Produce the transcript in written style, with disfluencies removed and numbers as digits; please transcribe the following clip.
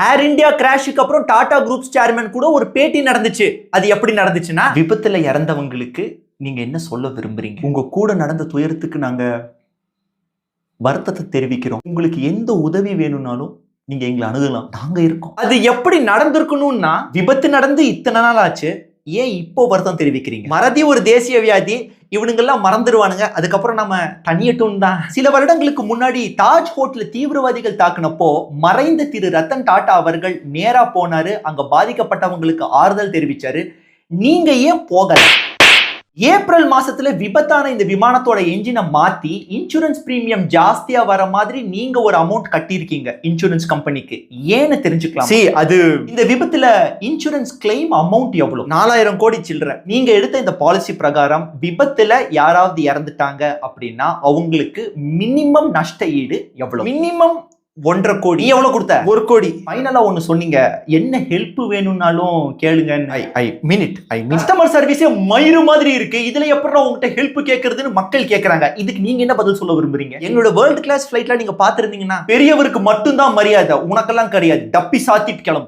ஏர் India கிராஷுக்கு அப்புறம் Tata groups chairman கூட ஒரு பேட்டி நடந்துச்சு. அது எப்படி நடந்துச்சுன்னா, விபத்துல இறந்தவங்களுக்கு நீங்க என்ன சொல்ல விரும்புறீங்க? உங்க கூட நடந்த துயரத்துக்கு நாங்க வருத்தத்தை தெரிவிக்கிறோம். உங்களுக்கு எந்த உதவி வேணும்னாலும் நீங்க எங்களை அணுகலாம், நாங்க இருக்கோம். அது எப்படி நடந்திருக்கணும்னா, விபத்து நடந்து இத்தனை நாள் ஆச்சு, ஏன் இப்போ வருத்தம் தெரிவிக்கிறீங்க? மறதி ஒரு தேசிய வியாதி, இவனுங்கெல்லாம் மறந்துடுவானுங்க, அதுக்கப்புறம் நம்ம தனியட்டும் தான். சில வருடங்களுக்கு முன்னாடி தாஜ் ஹோட்டல் தீவிரவாதிகள் தாக்குனப்போ மறைந்த திரு ரத்தன் டாடா அவர்கள் நேரா போனாரு, அங்க பாதிக்கப்பட்டவங்களுக்கு ஆறுதல் தெரிவிச்சாரு. நீங்க ஏன் போகல? ஏப்ரல் மாசத்துல விபத்தான இந்த விமானத்தோட என்ஜினை மாத்தி இன்சூரன்ஸ் பிரீமியம் ஜாஸ்தியா வர மாதிரி நீங்க ஒரு அமௌண்ட் கட்டியிருக்கீங்க இன்சூரன்ஸ் கம்பெனிக்கு. ஏன்னு தெரிஞ்சுக்கலாம். அது இந்த விபத்துல இன்சூரன்ஸ் கிளைம் அமௌண்ட் எவ்வளவு? 4000 கோடி சில்லற. நீங்க எடுத்த இந்த பாலிசி பிரகாரம் விபத்துல யாராவது இறந்துட்டாங்க அப்படின்னா அவங்களுக்கு மினிமம் நஷ்ட ஈடு எவ்வளவு? மினிமம் 1.5 கோடி. நீ எவ்வளவு கொடுத்த? 1 கோடி. ஃபைனலா ஒன்னு சொன்னீங்க, என்ன ஹெல்ப் வேணும்னாலும் கேளுங்க. ஐ மீன் கஸ்டமர் சர்வீஸே மயிறு மாதிரி இருக்கு, இதுல எப்படி உங்ககிட்ட ஹெல்ப் கேட்கறதுன்னு மக்கள் கேட்கறாங்க. இதுக்கு நீங்க என்ன பதில் சொல்ல விரும்புறீங்க? எங்களோட வேர்ல்ட் கிளாஸ் ஃபிளைட்ல நீங்க பாத்துருந்தீங்கன்னா பெரியவருக்கு மட்டும் தான் மரியாதை, உனக்கெல்லாம் கிடையாது. டப்பி சாத்திட்டு கிளம்பு.